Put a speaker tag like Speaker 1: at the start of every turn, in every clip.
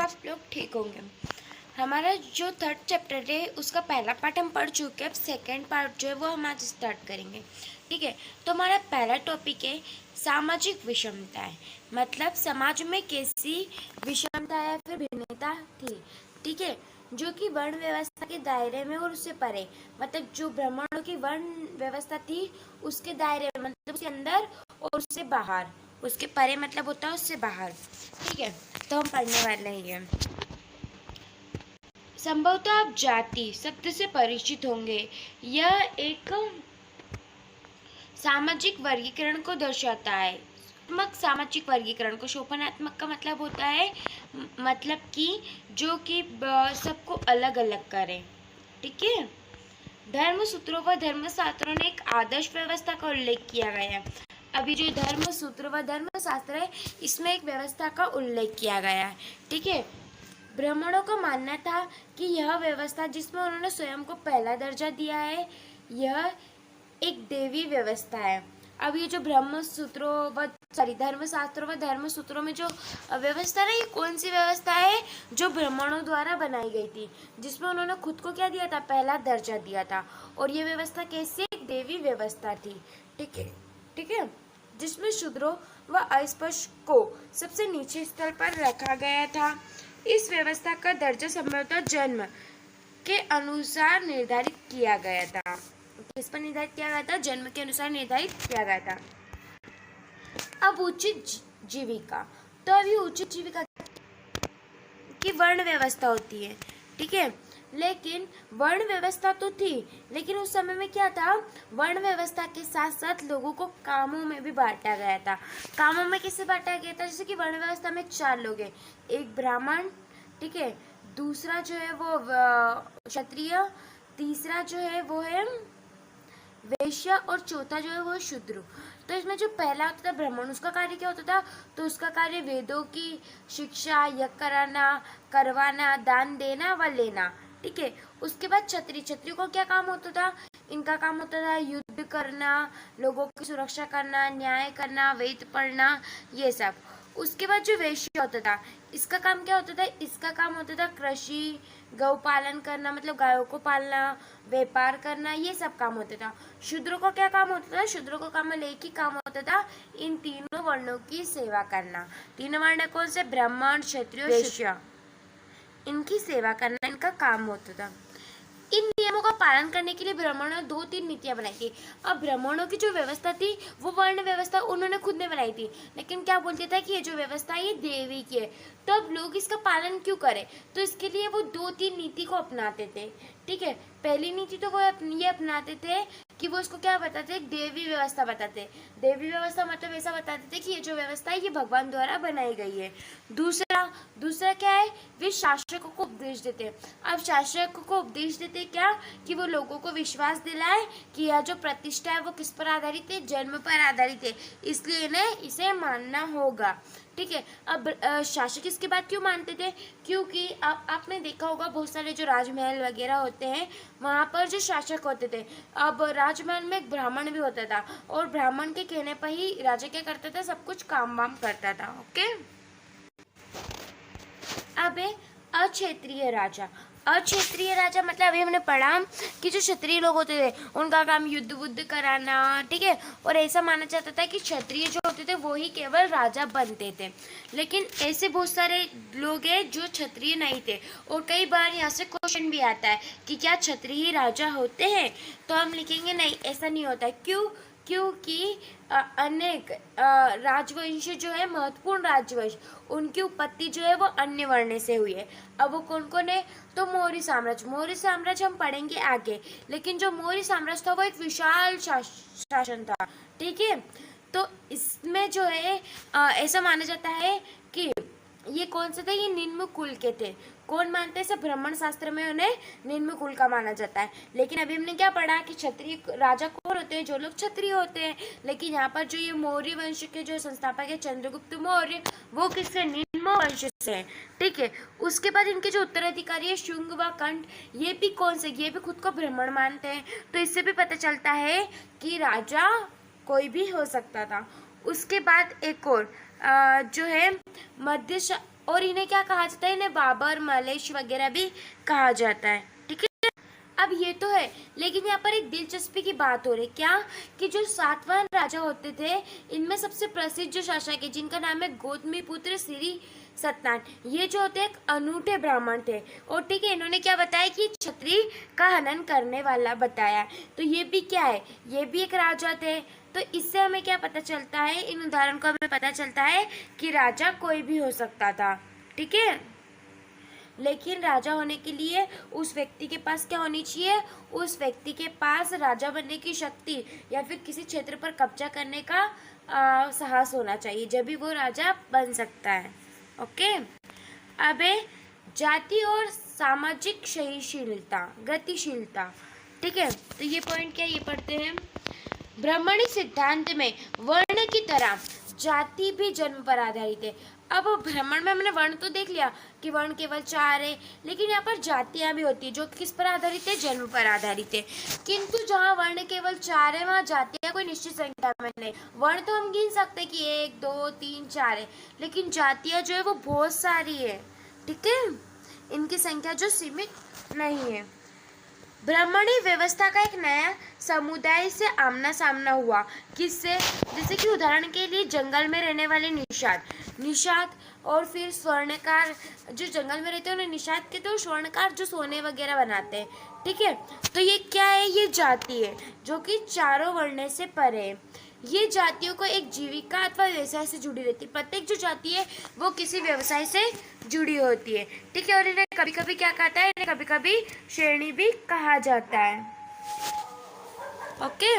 Speaker 1: आप लोग ठीक होंगे। हमारा जो थर्ड चैप्टर है उसका पहला पार्ट हम पढ़ चुके हैं। अब सेकेंड पार्ट जो है वो हम आज स्टार्ट करेंगे। ठीक है, तो हमारा पहला टॉपिक है सामाजिक विषमताएं, मतलब समाज में कैसी विषमता या फिर भिन्नता थी। ठीक है, जो कि वर्ण व्यवस्था के दायरे में और उससे परे, मतलब जो ब्राह्मणों की वर्ण व्यवस्था थी उसके दायरे में, मतलब उसके अंदर और उससे बाहर। उसके परे मतलब होता है उससे बाहर। ठीक है, तो हम पढ़ने वाले हैं। संभवतः आप जाति शब्द से परिचित होंगे। यह एक सामाजिक वर्गीकरण को दर्शाता है। सामाजिक वर्गीकरण को शोभनात्मक का मतलब होता है मतलब कि जो कि सबको अलग अलग करे। ठीक है, धर्म सूत्रों व धर्मशास्त्रों ने एक आदर्श व्यवस्था का उल्लेख किया गया है। अभी जो धर्म सूत्र व धर्मशास्त्र है इसमें एक व्यवस्था का उल्लेख किया गया है। ठीक है, ब्राह्मणों का मानना था कि यह व्यवस्था जिसमें उन्होंने स्वयं को पहला दर्जा दिया है, यह एक देवी व्यवस्था है। अब ये जो धर्मशास्त्रों व धर्मसूत्रों में जो व्यवस्था है, ये कौन सी व्यवस्था है? जो ब्राह्मणों द्वारा बनाई गई थी, जिसमें उन्होंने खुद को क्या दिया था? पहला दर्जा दिया था। और ये व्यवस्था कैसी? एक देवी व्यवस्था थी। ठीक है, जिसमें शूद्रों व अस्पृश्य को सबसे नीचे स्तर पर रखा गया था। इस व्यवस्था का दर्जा संभवतः जन्म के अनुसार निर्धारित किया गया था। किस पर निर्धारित किया गया था? जन्म के अनुसार निर्धारित किया गया था। अब उचित जीविका, तो अभी उचित जीविका की वर्ण व्यवस्था होती है। ठीक है, लेकिन वर्ण व्यवस्था तो थी, लेकिन उस समय में क्या था? वर्ण व्यवस्था के साथ साथ लोगों को कामों में भी बांटा गया था। कामों में किससे बांटा गया था? जैसे कि वर्ण व्यवस्था में 4 लोग हैं, एक ब्राह्मण, ठीक है, दूसरा जो है वो क्षत्रिय, तीसरा जो है वो है वैश्य और चौथा जो है वो शूद्र। तो इसमें जो पहला होता था ब्राह्मण, उसका कार्य क्या होता था? तो उसका कार्य वेदों की शिक्षा, यज्ञ कराना, करवाना, दान देना व लेना। ठीक है, उसके बाद क्षत्रिय को क्या काम होता था? इनका काम होता था युद्ध करना, लोगों की सुरक्षा करना, न्याय करना, वेद पढ़ना, ये सब। उसके बाद जो वैश्य होता था, इसका काम क्या होता था? इसका काम होता था कृषि, गौ पालन करना, मतलब गायों को पालना, व्यापार करना, ये सब काम होता था। शूद्रों को क्या काम होता था? शूद्रों को काम एक ही काम होता था, इन तीनों वर्णों की सेवा करना। तीनों वर्ण कौन से? ब्राह्मण, क्षत्रिय, वैश्य, इनकी सेवा करना इनका काम होता था। इन नियमों का पालन करने के लिए ब्राह्मणों ने 2-3 नीतियां बनाई थी। अब ब्राह्मणों की जो व्यवस्था थी वो वर्ण व्यवस्था उन्होंने खुद ने बनाई थी, लेकिन क्या बोलते थे कि ये जो व्यवस्था है ये देवी की है, तो अब लोग इसका पालन क्यों करें? तो इसके लिए वो 2-3 नीति को अपनाते थे। ठीक है, पहली नीति तो वो ये अपनाते थे कि वो इसको क्या बताते? एक देवी व्यवस्था बताते। देवी व्यवस्था मतलब ऐसा बताते थे कि ये जो व्यवस्था है ये भगवान द्वारा बनाई गई है। दूसरा क्या है? वे शासकों को उपदेश देते। अब शासकों को उपदेश देते क्या? कि वो लोगों को विश्वास दिलाए कि यह जो प्रतिष्ठा है वो किस पर आधारित है? जन्म पर आधारित है, इसलिए इन्हें इसे मानना होगा। ठीक है, अब शासक इसके बाद क्यों मानते थे? क्योंकि आपने देखा होगा बहुत सारे जो राजमहल वगैरह होते हैं वहाँ पर जो शासक होते थे, अब राजमहल में एक ब्राह्मण भी होता था, और ब्राह्मण के कहने पर ही राजा क्या करता था? सब कुछ काम वाम करता था। ओके, अब है अक्षत्रिय राजा। अक्षत्रिय राजा मतलब अभी हमने पढ़ा कि जो क्षत्रिय लोग होते थे उनका काम युद्ध बुद्ध कराना। ठीक है, और ऐसा माना जाता था कि क्षत्रिय जो होते थे वो ही केवल राजा बनते थे, लेकिन ऐसे बहुत सारे लोग हैं जो क्षत्रिय नहीं थे। और कई बार यहाँ से क्वेश्चन भी आता है कि क्या क्षत्रिय ही राजा होते हैं? तो हम लिखेंगे नहीं, ऐसा नहीं होता। क्यों? क्योंकि अनेक राजवंश जो है, महत्वपूर्ण राजवंश, उनकी उत्पत्ति जो है वो अन्य वर्ण से हुई है। अब वो कौन कौन है? तो मौर्य साम्राज्य हम पढ़ेंगे आगे, लेकिन जो मौर्य साम्राज्य था वो एक विशाल शासन था। ठीक है, तो इसमें जो है ऐसा माना जाता है कि ये कौन से थे? ये निम्न कुल के थे। कौन मानते हैं? सब ब्राह्मण शास्त्र में उन्हें निम्न कुल का माना जाता है। लेकिन अभी हमने क्या पढ़ा कि क्षत्रिय राजा कौन होते हैं? जो लोग क्षत्रिय होते हैं। लेकिन यहाँ पर जो ये मौर्य वंश के जो संस्थापक है चंद्रगुप्त मौर्य, वो किससे? निम्न वंश से है। ठीक है, उसके बाद इनके जो उत्तराधिकारी है शुंग व कंठ, ये भी कौन से? ये भी खुद को ब्राह्मण मानते हैं। तो इससे भी पता चलता है कि राजा कोई भी हो सकता था। उसके बाद एक और जो है और इन्हें क्या कहा जाता है, इन्हें बाबर, मलेश वगैरह भी कहा जाता है। ठीक है, अब ये तो है, लेकिन यहाँ पर एक दिलचस्पी की बात हो रही, क्या कि जो सातवां राजा होते थे, इनमें सबसे प्रसिद्ध जो शासक है जिनका नाम है गौतमीपुत्र श्री सत्यनारायण, ये जो होते एक अनूठे ब्राह्मण थे। और ठीक है, इन्होंने क्या बताया कि छत्री का हनन करने वाला बताया। तो ये भी क्या है, ये भी एक राजा थे। तो इससे हमें क्या पता चलता है, इन उदाहरण को हमें पता चलता है कि राजा कोई भी हो सकता था। ठीक है, लेकिन राजा होने के लिए उस व्यक्ति के पास क्या होनी चाहिए, उस व्यक्ति के पास राजा बनने की शक्ति या फिर किसी क्षेत्र पर कब्जा करने का साहस होना चाहिए, जब भी वो राजा बन सकता है। ओके, अब जाति और सामाजिक सहिष्णुता, गतिशीलता। ठीक है, तो ये पॉइंट क्या, ये पढ़ते हैं। ब्राह्मणी सिद्धांत में वर्ण की तरह जाति भी जन्म पर आधारित है। अब ब्राह्मण में हमने वर्ण तो देख लिया कि वर्ण केवल 4 है, लेकिन यहाँ पर जातियां भी होती है जो किस पर आधारित है, जन्म पर आधारित है। किंतु जहाँ वर्ण केवल 4 है, वहाँ जातियां कोई निश्चित संख्या में नहीं। वर्ण तो हम गिन सकते हैं कि 1 2 3 4 है, लेकिन जातियां जो है वो बहुत सारी है। ठीक है, इनकी संख्या जो सीमित नहीं है। ब्राह्मणी व्यवस्था का एक नया समुदाय से आमना सामना हुआ, किससे, जैसे कि उदाहरण के लिए जंगल में रहने वाले निषाद और फिर स्वर्णकार, जो जंगल में रहते हैं उन्हें निषाद कहते हैं, और स्वर्णकार जो सोने वगैरह बनाते हैं। ठीक है, तो ये क्या है, ये जाति है जो कि चारों वर्ण से परे है। ये जातियों को एक जीविका अथवा व्यवसाय से जुड़ी रहती है। प्रत्येक जो जाति है वो किसी व्यवसाय से जुड़ी होती है। ठीक है, और इन्हें कभी कभी क्या कहता है, इन्हें कभी कभी श्रेणी भी कहा जाता है। ओके,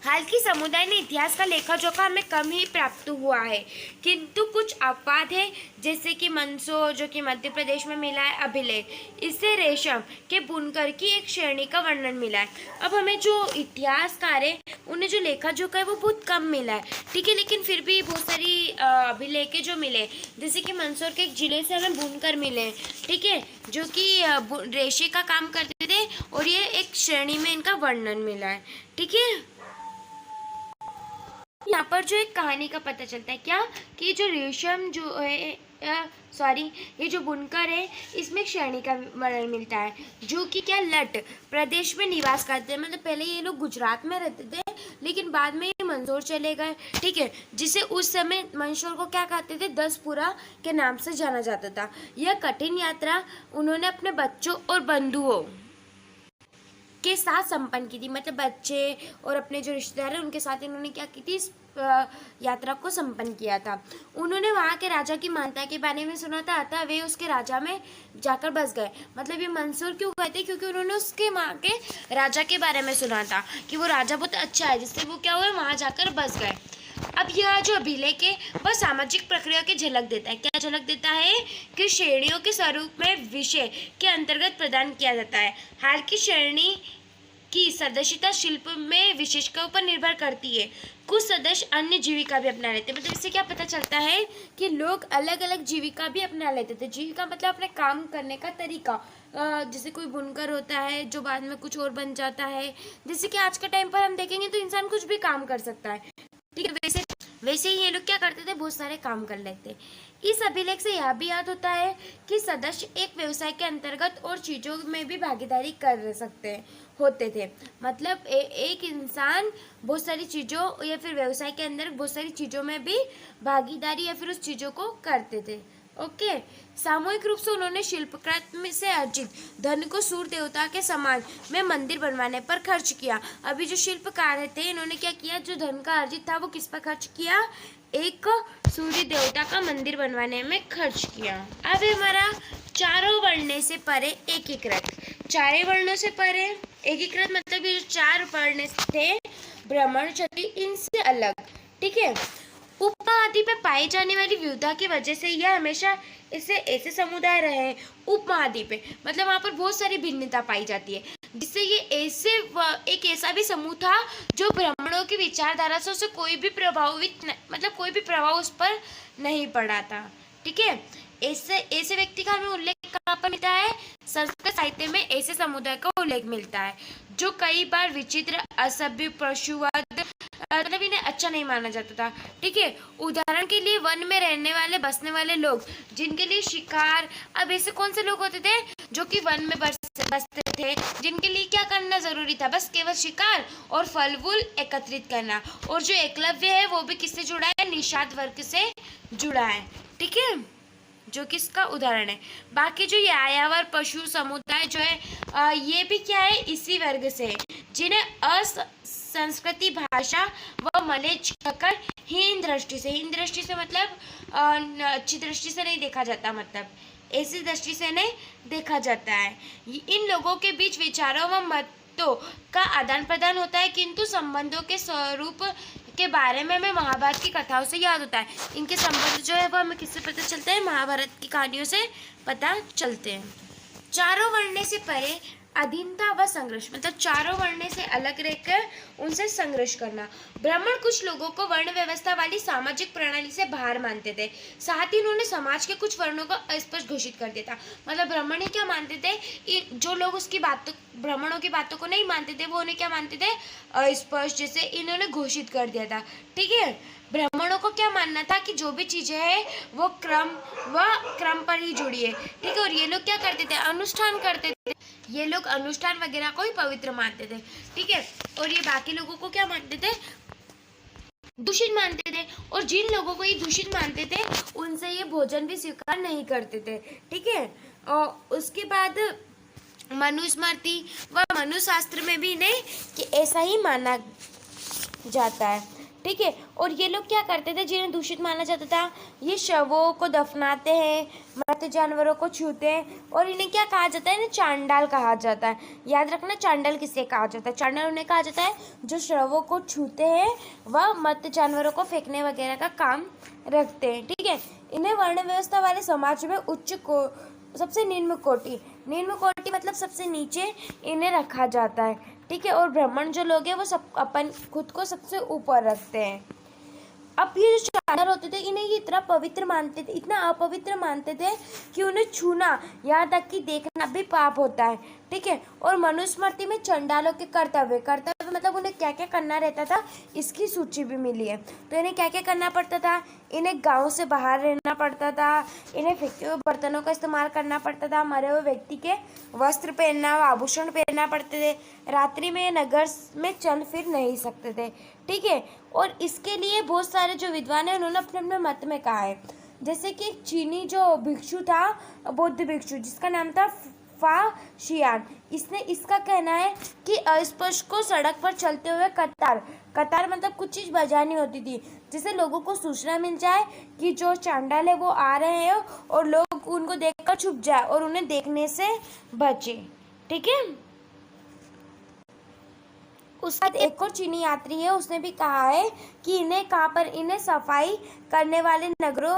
Speaker 1: हाल की समुदाय ने इतिहास का लेखा जोखा हमें कम ही प्राप्त हुआ है, किंतु कुछ अपवाद है, जैसे कि मंदसौर जो कि मध्य प्रदेश में मिला है अभिलेख, इससे रेशम के बुनकर की एक श्रेणी का वर्णन मिला है। अब हमें जो इतिहासकार है उन्हें जो लेखा जोखा है वो बहुत कम मिला है। ठीक है, लेकिन फिर भी बहुत सारी अभिलेख जो मिले, जैसे कि मंदसौर के एक जिले से हमें बुनकर मिले। ठीक है, जो कि रेशे का काम करते थे, और ये एक श्रेणी में इनका वर्णन मिला है। ठीक है, यहाँ पर जो एक कहानी का पता चलता है, क्या कि जो रेशम जो है ये जो बुनकर है, इसमें श्रेणी का वर्णन मिलता है, जो कि क्या लट प्रदेश में निवास करते हैं। मतलब पहले ये लोग गुजरात में रहते थे, लेकिन बाद में ये मंदसौर चले गए। ठीक है, जिसे उस समय मंदसौर को क्या कहते थे, 10पुरा के नाम से जाना जाता था। यह कठिन यात्रा उन्होंने अपने बच्चों और बंधुओं के साथ संपन्न की थी। मतलब बच्चे और अपने जो रिश्तेदार हैं उनके साथ इन्होंने क्या की थी, इस यात्रा को संपन्न किया था। उन्होंने वहाँ के राजा की मान्यता के बारे में सुना था, अतः वे उसके राजा में जाकर बस गए। मतलब ये मंदसौर क्यों गए थे, क्योंकि उन्होंने उसके वहाँ के राजा के बारे में सुना था कि वो राजा बहुत अच्छा है, जिससे वो क्या हुए, वहाँ जाकर बस गए। अब यह जो अभिलेख है वह सामाजिक प्रक्रिया की झलक देता है। क्या झलक देता है, कि श्रेणियों के स्वरूप में विषय के अंतर्गत प्रदान किया जाता है। हाल की श्रेणी की सदस्यता शिल्प में विशेषताओं पर निर्भर करती है। कुछ सदस्य अन्य जीविका भी अपना लेते हैं। मतलब इससे क्या पता चलता है कि लोग अलग अलग जीविका भी अपना लेते थे। जीविका मतलब अपने काम करने का तरीका, जैसे कोई बुनकर होता है जो बाद में कुछ और बन जाता है। जैसे कि आज के टाइम पर हम देखेंगे तो इंसान कुछ भी काम कर सकता है। ठीक है, वैसे ही ये लोग क्या करते थे, बहुत सारे काम कर लेते। इस अभिलेख से यह भी याद होता है कि सदस्य एक व्यवसाय के अंतर्गत और चीज़ों में भी भागीदारी कर सकते होते थे। मतलब एक इंसान बहुत सारी चीज़ों या फिर व्यवसाय के अंदर बहुत सारी चीज़ों में भी भागीदारी या फिर उस चीज़ों को करते थे। ओके, सामूहिक रूप से उन्होंने शिल्पकला से अर्जित धन को सूर्य देवता के समान में मंदिर बनवाने पर खर्च किया। अभी जो शिल्पकार थे इन्होंने क्या किया, जो धन का अर्जित था वो किस पर खर्च किया, एक सूर्य देवता का मंदिर बनवाने में खर्च किया। अब हमारा चारों वर्ण से परे एकीकृत, चारे वर्णों से परे एकीकृत मतलब ये जो 4 वर्ण थे ब्राह्मण, क्षत्रिय, इनसे अलग। ठीक है, उपमहाद्वीप में पाई जाने वाली विविधता की वजह से यह हमेशा इससे ऐसे समुदाय रहे हैं। उपमहाद्वीप मतलब वहाँ पर बहुत सारी भिन्नता पाई जाती है, जिससे ये एक ऐसा भी समूह था जो ब्राह्मणों की विचारधारा से उसे कोई भी कोई भी प्रभाव उस पर नहीं पड़ा था। ठीक है, ऐसे व्यक्ति का हमें उल्लेख कहाँ पर मिलता है, संस्कृत साहित्य में ऐसे समुदाय का उल्लेख मिलता है जो कई बार विचित्र, असभ्य, पशुवध, मतलब इन्हें अच्छा नहीं माना जाता था। ठीक है, उदाहरण के लिए वन में रहने वाले बसने वाले लोग जिनके लिए शिकार, अब ऐसे कौन से लोग होते थे जो कि वन में बसते थे, जिनके लिए क्या करना जरूरी था, बस केवल शिकार और फल फूल एकत्रित करना। और जो एकलव्य है वो भी किससे जुड़ा है, निषाद वर्ग से जुड़ा है। ठीक है, जो कि इसका उदाहरण है। बाकी जो यायावर पशु समुदाय जो है ये भी क्या है, इसी वर्ग से है, जिन्हें संस्कृति भाषा व मलेच्छ कहकर हीन दृष्टि से मतलब अच्छी दृष्टि से नहीं देखा जाता, मतलब ऐसी दृष्टि से नहीं देखा जाता है। इन लोगों के बीच विचारों व मतों का आदान प्रदान होता है, किंतु संबंधों के स्वरूप के बारे में हमें महाभारत की कथाओं से याद होता है। इनके संबंध जो है वो हमें किससे पता चलता है, महाभारत की कहानियों से पता चलते हैं। चारों वर्णे से परे अधीनता व संघर्ष, मतलब चारों वर्ण से अलग रहकर उनसे संघर्ष करना। ब्राह्मण कुछ लोगों को वर्ण व्यवस्था वाली सामाजिक प्रणाली से बाहर मानते थे, साथ ही उन्होंने समाज के कुछ वर्णों को अस्पष्ट घोषित कर दिया था। मतलब ब्राह्मण क्या मानते थे, जो लोग उसकी बातों ब्राह्मणों की बातों को नहीं मानते थे वो उन्हें क्या मानते थे, अस्पष्ट, जैसे इन्होंने घोषित कर दिया था। ठीक है, ब्राह्मणों को क्या मानना था कि जो भी चीजें हैं वो क्रम पर ही जुड़ी है। ठीक है, और ये लोग क्या करते थे, अनुष्ठान करते थे, ये लोग अनुष्ठान वगैरह को ही पवित्र मानते थे। ठीक है, और ये बाकी लोगों को क्या मानते थे, दूषित मानते थे, और जिन लोगों को ये दूषित मानते थे उनसे ये भोजन भी स्वीकार नहीं करते थे। ठीक है, और उसके बाद मनुस्मृति व मनुशास्त्र में भी इन्हें कि ऐसा ही माना जाता है। ठीक है, और ये लोग क्या करते थे, जिन्हें दूषित माना जाता था, ये शवों को दफनाते हैं, मृत जानवरों को छूते हैं, और इन्हें क्या कहा जाता है, इन्हें चांडाल कहा जाता है। याद रखना, चांडाल किसे कहा जाता है, चांडाल उन्हें कहा जाता है जो शवों को छूते हैं व मृत जानवरों को फेंकने वगैरह का काम रखते हैं। ठीक है, इन्हें वर्ण व्यवस्था वाले समाज में सबसे निम्न कोटि मतलब सबसे नीचे इन्हें रखा जाता है। ठीक है, और ब्राह्मण जो लोग हैं वो सब अपन खुद को सबसे ऊपर रखते हैं। अब ये जो चांडाल होते थे इन्हें ये इतना पवित्र मानते थे, इतना अपवित्र मानते थे कि उन्हें छूना, यहाँ तक कि देखना भी पाप होता है। ठीक है, और मनुस्मृति में चंडालों के कर्तव्य मतलब उन्हें क्या क्या करना रहता था इसकी सूची भी मिली है। तो इन्हें क्या क्या करना पड़ता था, इन्हें गांव से बाहर रहना पड़ता था, इन्हें फेंके हुए बर्तनों का इस्तेमाल करना पड़ता था, मरे हुए व्यक्ति के वस्त्र पहनना, आभूषण पहनना पड़ते थे, रात्रि में नगर में चल फिर नहीं सकते थे। ठीक है, और इसके लिए बहुत सारे जो विद्वान हैं उन्होंने अपने अपने मत में कहा है। जैसे कि एक चीनी जो भिक्षु था, बौद्ध भिक्षु, जिसका नाम था फा शियान, इसने इसका कहना है कि अस्पृश्य को सड़क पर चलते हुए कतार मतलब कुछ चीज़ बजानी होती थी, जिससे लोगों को सूचना मिल जाए कि जो चांडाल है वो आ रहे हैं, और लोग उनको देखकर छुप जाए और उन्हें देखने से बचे। ठीक है, उसके बाद एक और चीनी यात्री है, उसने भी कहा है कि इन्हें सफाई करने वाले नगरों,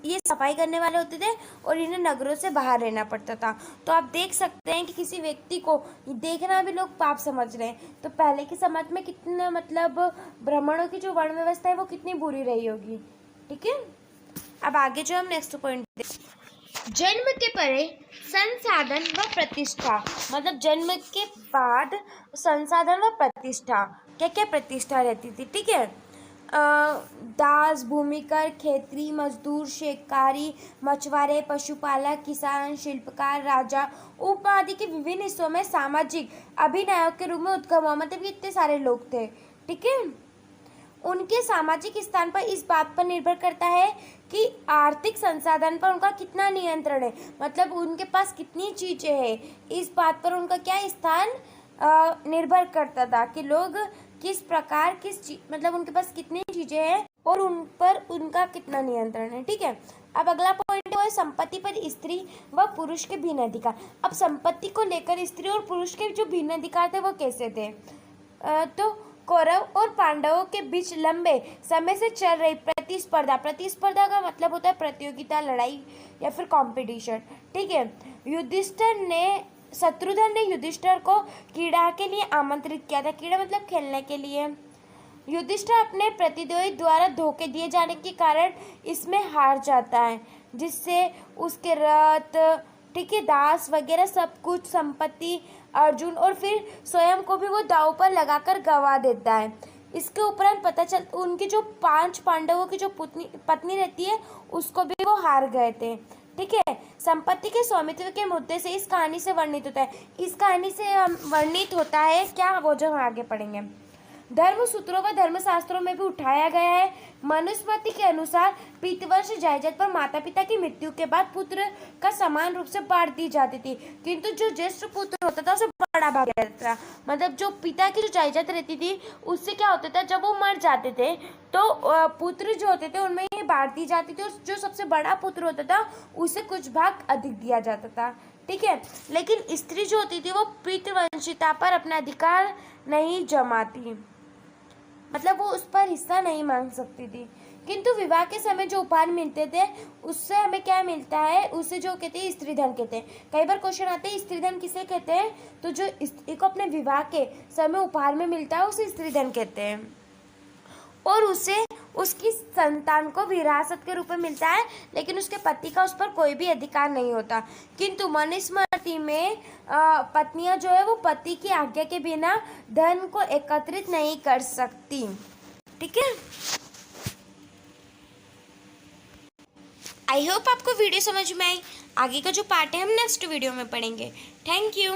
Speaker 1: ये सफाई करने वाले होते थे और इन्हें नगरों से बाहर रहना पड़ता था। तो आप देख सकते हैं कि किसी व्यक्ति को देखना भी लोग पाप समझ रहे हैं, तो पहले की समझ में कितना मतलब ब्राह्मणों की जो वर्ण व्यवस्था है वो कितनी बुरी रही होगी। ठीक है, अब आगे जो हम नेक्स्ट पॉइंट जन्म के परे संसाधन व प्रतिष्ठा, मतलब जन्म के बाद संसाधन व प्रतिष्ठा, क्या क्या प्रतिष्ठा रहती थी। ठीक है, दास, भूमिकर, खेतरी, मजदूर, शेखकारी, मछुआरे, पशुपालक, किसान, शिल्पकार, राजा, उपमा आदि के विभिन्न हिस्सों में सामाजिक अभिनायक के रूप में उद्गम हुआ। मतलब ये इतने सारे लोग थे। ठीक है, उनके सामाजिक स्थान पर इस बात पर निर्भर करता है कि आर्थिक संसाधन पर उनका कितना नियंत्रण है, मतलब उनके पास कितनी चीजें हैं, इस बात पर उनका क्या स्थान निर्भर करता था कि लोग किस प्रकार मतलब उनके पास कितनी चीजें हैं और उन पर उनका कितना नियंत्रण है। ठीक है, अब अगला पॉइंट है संपत्ति पर स्त्री व पुरुष के भिन्न अधिकार। अब संपत्ति को लेकर स्त्री और पुरुष के जो भिन्न अधिकार थे वो कैसे थे, तो कौरव और पांडवों के बीच लंबे समय से चल रही प्रतिस्पर्धा का मतलब होता है प्रतियोगिता, लड़ाई या फिर कंपटीशन। ठीक है, शत्रुघ्न ने युधिष्ठिर को क्रीड़ा के लिए आमंत्रित किया था। क्रीड़ा मतलब खेलने के लिए। युधिष्ठिर अपने प्रतिद्वंदी द्वारा धोखे दिए जाने के कारण इसमें हार जाता है, जिससे उसके रथ, ठीक है, दास वगैरह सब कुछ संपत्ति, अर्जुन और फिर स्वयं को भी वो दांव पर लगाकर गवा देता है। इसके उपरांत पता चल उनकी जो 5 पांडवों की जो पत्नी रहती है उसको भी वो हार गए थे। ठीक है, संपत्ति के स्वामित्व के मुद्दे से इस कहानी से वर्णित होता है। इस कहानी से वर्णित होता है क्या, वो जो हम आगे पढ़ेंगे। धर्म सूत्रों व धर्मशास्त्रों में भी उठाया गया है। मनुस्मृति के अनुसार पितृवंश जायदाद पर माता पिता की मृत्यु के बाद पुत्र का समान रूप से बांट दी जाती थी, किंतु जो ज्येष्ठ पुत्र होता था उसे बड़ा भाग रहता था। मतलब जो पिता की जो जायदाद रहती थी उससे क्या होता था, जब वो मर जाते थे तो पुत्र जो होते थे उनमें ये बांट दी जाती थी, और जो सबसे बड़ा पुत्र होता था उसे कुछ भाग अधिक दिया जाता था। ठीक है, लेकिन स्त्री जो होती थी वो पितृवंशिता पर अपना अधिकार नहीं जमाती, मतलब वो उस पर हिस्सा नहीं मांग सकती थी। किंतु विवाह के समय जो उपहार मिलते थे उससे हमें क्या मिलता है, उसे जो कहते हैं स्त्री धन कहते हैं। कई बार क्वेश्चन आते हैं स्त्री धन किसे कहते हैं, तो जो स्त्री को अपने विवाह के समय उपहार में मिलता है उसे स्त्री धन कहते हैं, और उसे उसकी संतान को विरासत के रूप में मिलता है, लेकिन उसके पति का उस पर कोई भी अधिकार नहीं होता। किंतु मनुस्मृति में पत्नियां जो है वो पति की आज्ञा के बिना धन को एकत्रित नहीं कर सकती। ठीक है, आई होप आपको वीडियो समझ में आई। आगे का जो पार्ट है हम नेक्स्ट वीडियो में पढ़ेंगे। Thank you.